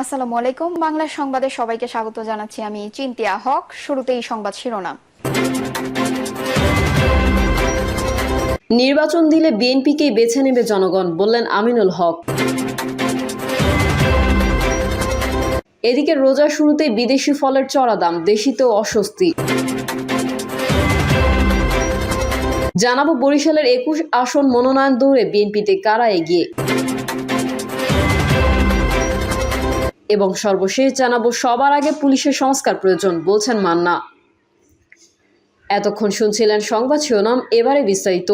আসসালামু আলাইকুম। বাংলা সংবাদে সবাইকে স্বাগত জানাচ্ছি। আমি চিন্তিয়া হক। শুরুতেই সংবাদ শিরোনাম। নির্বাচন দিলে বিএনপিকেই বেছে নেবে জনগণ, বললেন আমিনুল হক। এদিকে রোজার শুরুতেই বিদেশি ফলের চড়া দাম, দেশিতেও অস্বস্তি। জানাবো বরিশালের 21 আসন মনোনয়ন দৌড়ে বিএনপিতে কারা এগিয়ে, এবং সর্বশেষ জানাবো সবার আগে পুলিশের সংস্কার প্রয়োজন, বলছেন মান্না। এতক্ষণ শুনছিলেন সংবাদ শিরোনাম, এবারে বিস্তারিত।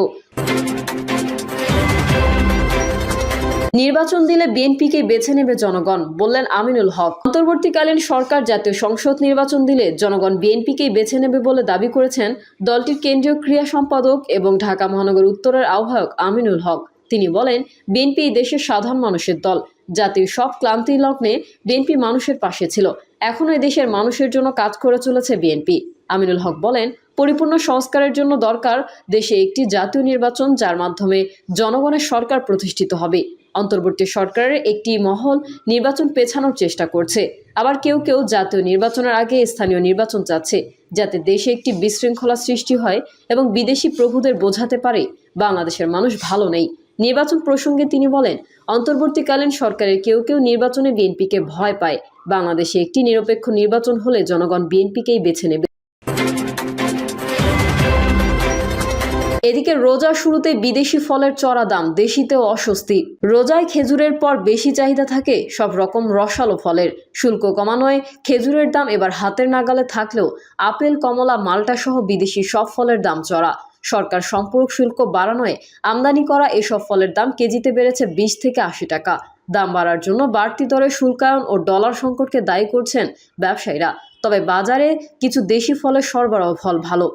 নির্বাচন দিলে বিএনপিকে বেছে নেবে জনগণ, বললেন আমিনুল হক। অন্তর্বর্তীকালীন সরকার জাতীয় সংসদ নির্বাচন দিলে জনগণ বিএনপিকেই বেছে নেবে বলে দাবি করেছেন দলটির কেন্দ্রীয় ক্রীড়া সম্পাদক এবং ঢাকা মহানগর উত্তরের আহ্বায়ক আমিনুল হক। তিনি বলেন, বিএনপি দেশের সাধারণ মানুষের দল। জাতির সব ক্লান্তি লগ্নে বিএনপি মানুষের পাশে ছিল, এখনো দেশের মানুষের জন্য কাজ করে চলেছে বিএনপি। আমিনুল হক বলেন, পরিপূর্ণ সংস্কারের জন্য দরকার দেশে একটি জাতীয় নির্বাচন, যার মাধ্যমে জনগণের সরকার প্রতিষ্ঠিত হবে। অন্তর্বর্তী সরকারের একটি মহল নির্বাচন পেছানোর চেষ্টা করছে, আবার কেউ কেউ জাতীয় নির্বাচনের আগে স্থানীয় নির্বাচন চাচ্ছে, যাতে দেশে একটি বিশৃঙ্খলা সৃষ্টি হয় এবং বিদেশি প্রভুদের বোঝাতে পারে বাংলাদেশের মানুষ ভালো নেই। নির্বাচন প্রসঙ্গে তিনি বলেন, অন্তর্বর্তীকালীন সরকারের কেউ কেউ নির্বাচনে বিএনপিকে ভয় পায়। বাংলাদেশে একটি নিরপেক্ষ নির্বাচন হলে জনগণ বিএনপিকেই বেছে নেবে। এদিকে রোজার শুরুতে বিদেশি ফলের চড়া দাম, দেশিতেও অস্বস্তি। রোজায় খেজুরের পর বেশি চাহিদা থাকে সব রকম রসালো ফলের। শুল্ক কমানোয় খেজুরের দাম এবার হাতের নাগালে থাকলেও আপেল, কমলা, মাল্টা সহ বিদেশি সব ফলের দাম চড়া। সরকার সম্পূরক শুল্ক বাড়ানোয় আমদানি করা এসব ফলের দাম কেজিতে বেড়েছে 20 থেকে 80 টাকা। দাম বাড়ার জন্য বাড়তি দরে শুল্কায়ন ও ডলার সংকটকে দায়ী করছেন ব্যবসায়ীরা। তবে বাজারে কিছু দেশি ফলের সরবরাহ ফল ভালো।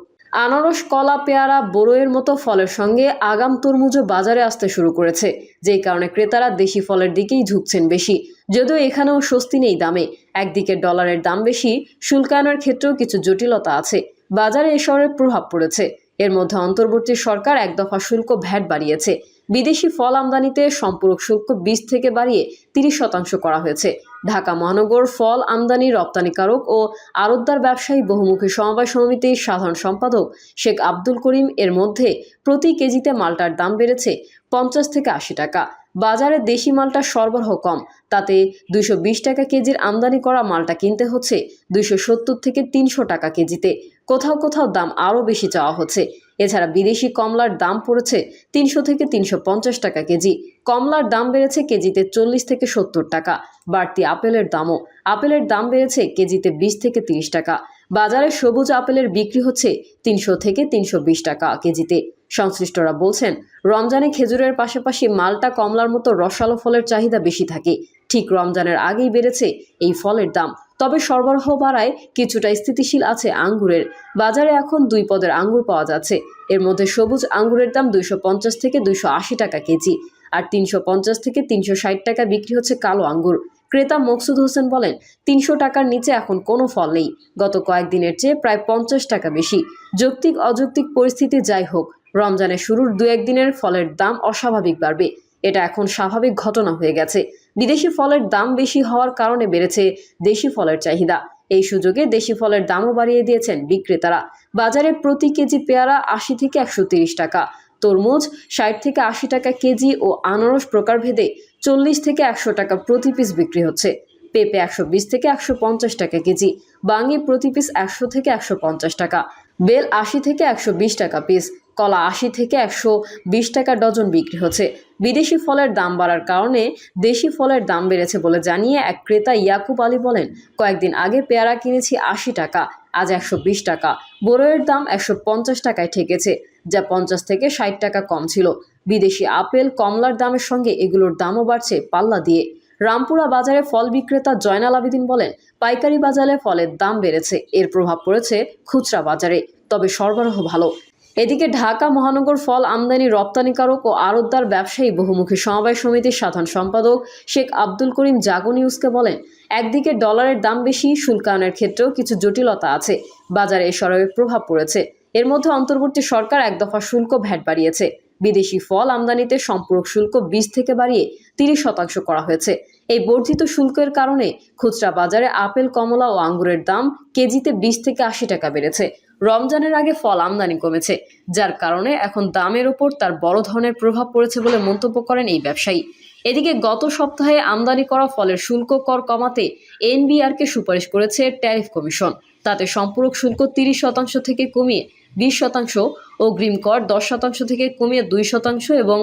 আনারস, কলা, পেয়ারা, বড়ইয়ের মতো ফলের সঙ্গে আগাম তরমুজও বাজারে আসতে শুরু করেছে, যেই কারণে ক্রেতারা দেশি ফলের দিকেই ঝুঁকছেন বেশি। যদিও এখানেও স্বস্তি নেই দামে। একদিকে ডলারের দাম বেশি, শুল্কায়নের ক্ষেত্রেও কিছু জটিলতা আছে। বাজারে এসবের প্রভাব পড়েছে। এর মধ্যে অন্তর্বর্তী সরকার এক দফা শুল্ক ভ্যাট বাড়িয়েছে। বিদেশি ফল আমদানিতে সম্পূরক শুল্ক 20 থেকে বাড়িয়ে 30% করা হয়েছে। ঢাকা মহানগর ফল আমদানি রপ্তানিকারক ও আড়তদার ব্যবসায়ী বহুমুখী সমবায় সমিতির সাধারণ সম্পাদক শেখ আব্দুল করিম এর মধ্যে প্রতি কেজিতে মালটার দাম বেড়েছে 50 থেকে 80 টাকা। বাজারে দেশি মালটার সরবরাহ কম, তাতে 220 টাকা কেজির আমদানি করা মালটা কিনতে হচ্ছে 270 থেকে 300 টাকা কেজিতে। কোথাও কোথাও দাম আরও বেশি চাওয়া হচ্ছে। এছাড়া বিদেশি কমলার দাম পড়েছে 300 থেকে 350 টাকা কেজি। কমলার দাম বেড়েছে কেজিতে 40 থেকে 70 টাকা। বাড়তি আপেলের দামও। আপেলের দাম বেড়েছে কেজিতে 20 থেকে 30 টাকা। বাজারে সবুজ আপেলের বিক্রি হচ্ছে 300 থেকে 320 টাকা কেজিতে। সংশ্লিষ্টরা বলছেন, রমজানে খেজুরের পাশাপাশি মাল্টা, কমলার মতো রসালো ফলের চাহিদা বেশি থাকে। ঠিক রমজানের আগেই বেড়েছে এই ফলের দাম। তবে সরবরাহ বাড়ায় কিছুটা স্থিতিশীল আছে আঙ্গুরের। বাজারে এখন 2 পদের আঙ্গুর পাওয়া যাচ্ছে। এর মধ্যে সবুজ আঙ্গুরের দাম 250 থেকে 280 টাকা কেজি, আর 350 থেকে 360 টাকা বিক্রি হচ্ছে কালো আঙ্গুর। ক্রেতা মকসুদ হোসেন বলেন, 300 টাকার নিচে এখন কোনো ফল নেই। গত কয়েকদিনের চেয়ে প্রায় 50 টাকা বেশি। যৌক্তিক অযৌক্তিক পরিস্থিতি যাই হোক, রমজানের শুরুর 2-1 দিনের ফলের দাম অস্বাভাবিক বাড়বে, এটা এখন স্বাভাবিক ঘটনা হয়ে গেছে। বিদেশি ফলের দাম বেশি হওয়ার কারণে বেড়েছে দেশি ফলের চাহিদা। এই সুযোগে দেশি ফলের দামও বাড়িয়ে দিয়েছেন বিক্রেতারা। বাজারে প্রতি কেজি পেয়ারা 80 থেকে 130 টাকা, তরমুজ 60 থেকে 80 টাকা কেজি ও আনারস প্রকারভেদে 40 থেকে 100 টাকা প্রতি পিস বিক্রি হচ্ছে। পেঁপে 120 থেকে 150 টাকা কেজি, বাঙ্গি প্রতি পিস 100 থেকে 150 টাকা, বেল 80 থেকে 120 টাকা পিস, কলা 80 থেকে 120 টাকা ডজন বিক্রি হচ্ছে। বিদেশি ফলের দাম বাড়ার কারণে দেশি ফলের দাম বেড়েছে বলে জানিয়ে এক ক্রেতা ইয়াকুব আলী বলেন, কয়েকদিন আগে পেয়ারা কিনেছি 80 টাকা, আজ 120 টাকা। বড়ইয়ের দাম 150 টাকায় ঠেকেছে, যা 50 থেকে 60 টাকা কম ছিল। বিদেশি আপেল, কমলার দামের সঙ্গে এগুলোর দামও বাড়ছে পাল্লা দিয়ে। রামপুরা বাজারে ফল বিক্রেতা জয়নাল আবেদিন বলেন, পাইকারি বাজারে ফলের দাম বেড়েছে, এর প্রভাব পড়েছে খুচরা বাজারে, তবে সরবরাহ ভালো। এদিকে ঢাকা মহানগর ফল আমদানি রপ্তানিকারক ও আড়তদার ব্যবসায়ী বহুমুখী সমবায় সমিতির সাধারণ সম্পাদক শেখ আব্দুল করিম জাগো নিউজকে বলেন, একদিকে ডলারের দাম বেশি, শুল্কায়নের ক্ষেত্রেও কিছু জটিলতা আছে। বাজারে এসবের প্রভাব পড়েছে। এর মধ্যে অন্তর্বর্তী সরকার এক দফা শুল্ক ভ্যাট বাড়িয়েছে। বিদেশি ফল আমদানিতে সম্পূরক শুল্ক 20 থেকে বাড়িয়ে 30% করা হয়েছে। এই বর্ধিত শুল্কের কারণে খুচরা বাজারে আপেল, কমলা ও আঙ্গুরের দাম কেজিতে 20 থেকে 80 টাকা বেড়েছে। রমজানের আগে ফল আমদানি কমেছে, যার কারণে এখন দামের ওপর তার বড় ধরনের প্রভাব পড়েছে বলে মন্তব্য করেন এই ব্যবসায়ী। এদিকে গত সপ্তাহে আমদানি করা ফলের শুল্ক কর কমাতে এনবিআরকে সুপারিশ করেছে ট্যারিফ কমিশন। তাতে সম্পূরক শুল্ক 30% থেকে কমিয়ে 20%, অগ্রিম কর 10% থেকে কমিয়ে 2% এবং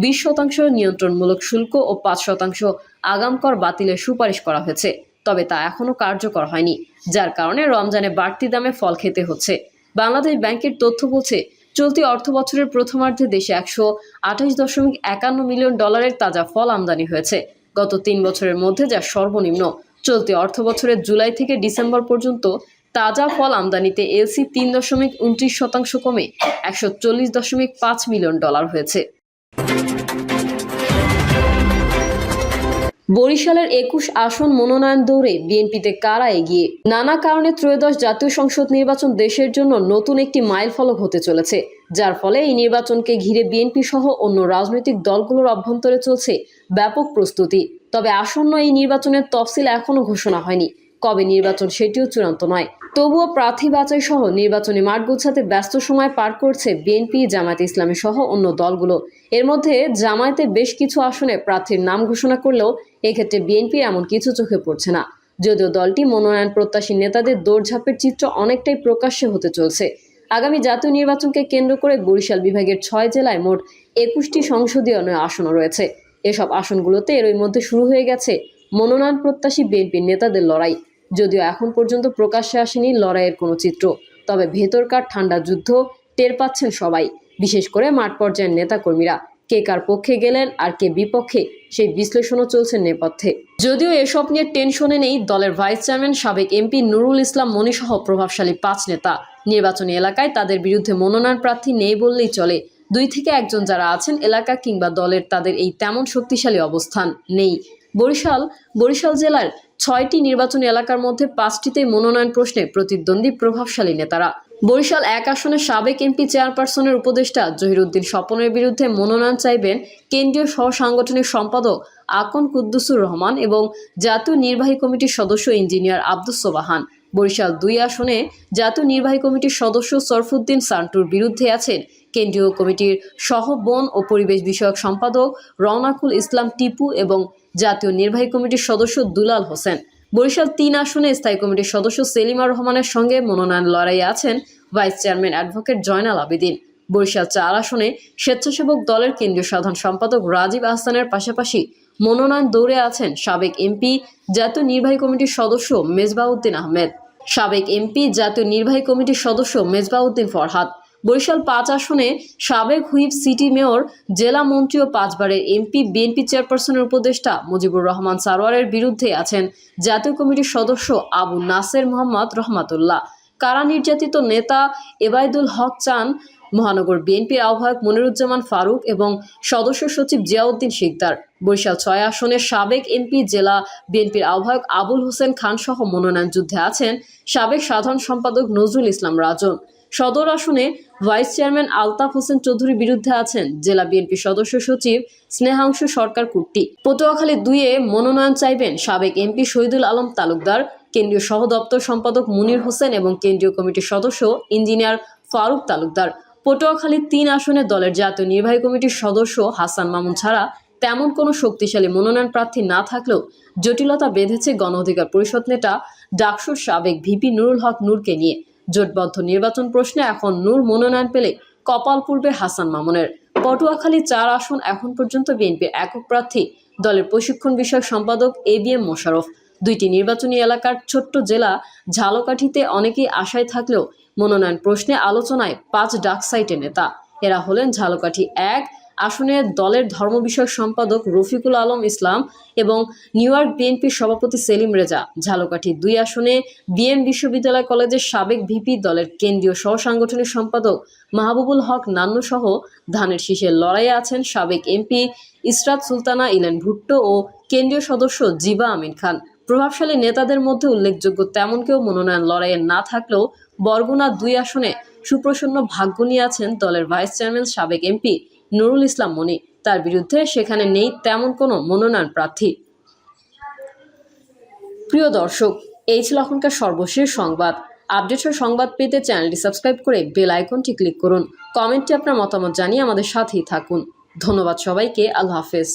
20% নিয়ন্ত্রণমূলক শুল্ক ও 5% আগাম কর বাতিলের সুপারিশ করা হয়েছে। তবে তা এখনো কার্যকর হয়নি, যার কারণে রমজানে বাড়তি দামে ফল খেতে হচ্ছে। বাংলাদেশ ব্যাংকের তথ্য বলছে, চলতি অর্থবছরের প্রথমার্ধে দেশে $128.51 মিলিয়ন তাজা ফল আমদানি হয়েছে, গত 3 বছরের মধ্যে যা সর্বনিম্ন। চলতি অর্থবছরের জুলাই থেকে ডিসেম্বর পর্যন্ত তাজা ফল আমদানিতে এলসি 3.29% কমে $140.5 মিলিয়ন হয়েছে। বরিশালের 21 আসন মনোনয়ন দৌড়ে বিএনপিতে কারা এগিয়ে? নানা কারণে ত্রয়োদশ জাতীয় সংসদ নির্বাচন দেশের জন্য নতুন একটি মাইলফলক হতে চলেছে, যার ফলে এই নির্বাচনকে ঘিরে বিএনপি সহ অন্য রাজনৈতিক দলগুলোর অভ্যন্তরে চলছে ব্যাপক প্রস্তুতি। তবে আসন্ন এই নির্বাচনের তফসিল এখনো ঘোষণা হয়নি, কবে নির্বাচন সেটিও চূড়ান্ত নয়। তবুও প্রার্থী বাছাই সহ নির্বাচনী মাঠ গোছাতে ব্যস্ত সময় পার করছে বিএনপি, জামায়াতে ইসলামী সহ অন্য দলগুলো। এর মধ্যে জামায়াতে বেশ কিছু আসনে প্রার্থীর নাম ঘোষণা করলেও এক্ষেত্রে বিএনপি এমন কিছু চোখে পড়ছে না, যদিও দলটি মনোনয়ন প্রত্যাশী নেতাদের দৌড়ঝাঁপের চিত্র অনেকটাই প্রকাশ্যে হতে চলছে। আগামী জাতীয় নির্বাচনকে কেন্দ্র করে বরিশাল বিভাগের 6 জেলায় মোট 21টি সংসদীয় আসনও রয়েছে। এসব আসনগুলোতে এরই মধ্যে শুরু হয়ে গেছে মনোনয়ন প্রত্যাশী বিএনপির নেতাদের লড়াই। যদিও এখন পর্যন্ত প্রকাশ্যে আসেনি লড়াইয়ের কোনো চিত্র, তবে ভেতরকার ঠান্ডা যুদ্ধ টের পাচ্ছেন সবাই, বিশেষ করে মাঠ পর্যায়ের নেতাকর্মীরা। কে কার পক্ষে গেলেন আর কে বিপক্ষে, সেই বিশ্লেষণও চলছে নেপথ্যে। যদিও এসব নিয়ে টেনশনে নেই দলের ভাইস চেয়ারম্যান সাবেক এমপি নুরুল ইসলাম মনি সহ প্রভাবশালী 5 নেতা। নির্বাচনী এলাকায় তাদের বিরুদ্ধে মনোনয়ন প্রার্থী নেই বললেই চলে। 2 থেকে 1 জন যারা আছেন এলাকা কিংবা দলের, তাদের এই তেমন শক্তিশালী অবস্থান নেই। বরিশাল জেলার 6টি নির্বাচনী এলাকার মধ্যে 5টিতে মনোনয়ন প্রশ্নে প্রতিদ্বন্দ্বী প্রভাবশালী নেতারা। বরিশাল 1 আসনে সাবেক এমপি চেয়ারপারসনের উপদেষ্টা জহিরুদ্দিন স্বপনের বিরুদ্ধে মনোনয়ন চাইবেন কেন্দ্রীয় সহ-সাংগঠনিক সম্পাদক আকন কুদ্দুসুর রহমান এবং জাতীয় নির্বাহী কমিটির সদস্য ইঞ্জিনিয়ার আব্দুস সোবাহান। বরিশাল 2 আসনে জাতীয় নির্বাহী কমিটির সদস্য সরফুদ্দিন সান্টুর বিরুদ্ধে আছেন কেন্দ্রীয় কমিটির সহ বন ও পরিবেশ বিষয়ক সম্পাদক রওনাকুল ইসলাম টিপু এবং জাতীয় নির্বাহী কমিটির সদস্য দুলাল হোসেন। বরিশাল 3 আসনে স্থায়ী কমিটির সদস্য সেলিমা রহমানের সঙ্গে মনোনয়ন লড়াইয়ে আছেন vice chairman advocate Zainal Abedin. Barishal 4 আসনে স্বেচ্ছাসেবক দলের কেন্দ্রীয় সাধারণ সম্পাদক রাজীব আহসানের পাশাপাশি মনোনয়ন দৌড়ে আছেন সাবেক এমপি জাতীয় নির্বাহী কমিটির সদস্য মেজবাউদ্দিন আহমেদ, সাবেক এমপি জাতীয় নির্বাহী কমিটির সদস্য মেজবাউদ্দিন ফরহাদ। বরিশাল 5 আসনে সাবেক হুইপ, সিটি মেয়র, জেলা মন্ত্রী ও 5 বারের এমপি বিএনপি চেয়ারপারসনের উপদেষ্টা মুজিবুর রহমান সারোয়ারের বিরুদ্ধে আছেন জাতীয় কমিটির সদস্য আবু নাসের মোহাম্মদ রহমাতুল্লাহ। কারা নির্যাতিত নেতা এবায়দুল হক চান, মহানগর বিএনপির আহ্বায়ক মনিরুজ্জামান ফারুক এবং সদস্য সচিব জিয়াউদ্দিন শিকদার। বরিশাল 6 আসনের সাবেক এমপি, জেলা বিএনপির আহ্বায়ক আবুল হোসেন খান সহ মনোনয়ন যুদ্ধে আছেন সাবেক সাধারণ সম্পাদক নজরুল ইসলাম রাজন। সদর আসনে ভাইস চেয়ারম্যান আলতাফ হোসেন চৌধুরীর বিরুদ্ধে আছেন জেলা বিএনপি সদস্য সচিব স্নেহাংশু সরকার কুট্টি। পটুয়াখালী 2-এ মনোনয়ন চাইবেন সাবেক এমপি শহীদুল আলম তালুকদার, কেন্দ্রীয় সহ দপ্তর সম্পাদক মুনির হোসেন এবং কেন্দ্রীয় কমিটির সদস্য ইঞ্জিনিয়ার ফারুক তালুকদার। পটুয়াখালী 3 আসনে দলের জাতীয় নির্বাহী কমিটির সদস্য হাসান মামুন ছাড়া তেমন কোনো শক্তিশালী মনোনয়ন প্রার্থী না থাকলেও জটিলতা বেঁধেছে গণ অধিকার পরিষদ নেতা ডাকসুর সাবেক ভিপি নুরুল হক নূরকে নিয়ে। জোটবদ্ধ নির্বাচন প্রশ্নে এখন নূর মনোনয়ন পেলে কপাল পূর্বে হাসান মামুনের। পটুয়াখালী 4 আসন এখন পর্যন্ত বিএনপির একক প্রার্থী দলের প্রশিক্ষণ বিষয়ক সম্পাদক ABM মোশাররফ। 2টি নির্বাচনী এলাকার ছোট্ট জেলা ঝালকাঠিতে অনেকেই আশায় থাকলেও মনোনয়ন প্রশ্নে আলোচনায় 5 ডাক সাইটের নেতা। এরা হলেন ঝালকাঠি 1 আসনের দলের ধর্ম বিষয়ক সম্পাদক রফিকুল আলম ইসলাম এবং নিউ ইয়র্ক বিএনপির সভাপতি সেলিম রেজা। ঝালকাঠি 2 আসনে বিএম বিশ্ববিদ্যালয় কলেজের সাবেক ভিপি, দলের কেন্দ্রীয় সহ-সাংগঠনিক সম্পাদক মাহবুবুল হক নান্নু সহ ধানের শীষের লড়াইয়ে আছেন সাবেক এমপি ইসরাত সুলতানা, ইলেন ভুট্টো ও কেন্দ্রীয় সদস্য জিবা আমিন খান। প্রভাবশালী নেতাদের মধ্যে উল্লেখযোগ্য তেমন কেউ মনোনয়ন লড়াইয়ে না থাকলেও বরগুনা 2 আসনে সুপ্রসন্ন ভাগ্য নিয়ে আছেন দলের ভাইস চেয়ারম্যান সাবেক এমপি নুরুল ইসলাম মনি। তার বিরুদ্ধে সেখানে নেই তেমন কোনো মনোনয়ন প্রার্থী। প্রিয় দর্শক, এই ছিল এখনকার সর্বশেষ সংবাদ। আপডেটের সংবাদ পেতে চ্যানেলটি সাবস্ক্রাইব করে বেল আইকনটি ক্লিক করুন। কমেন্টে আপনার মতামত জানিয়ে আমাদের সাথেই থাকুন। ধন্যবাদ সবাইকে। আল্লাহ হাফেজ।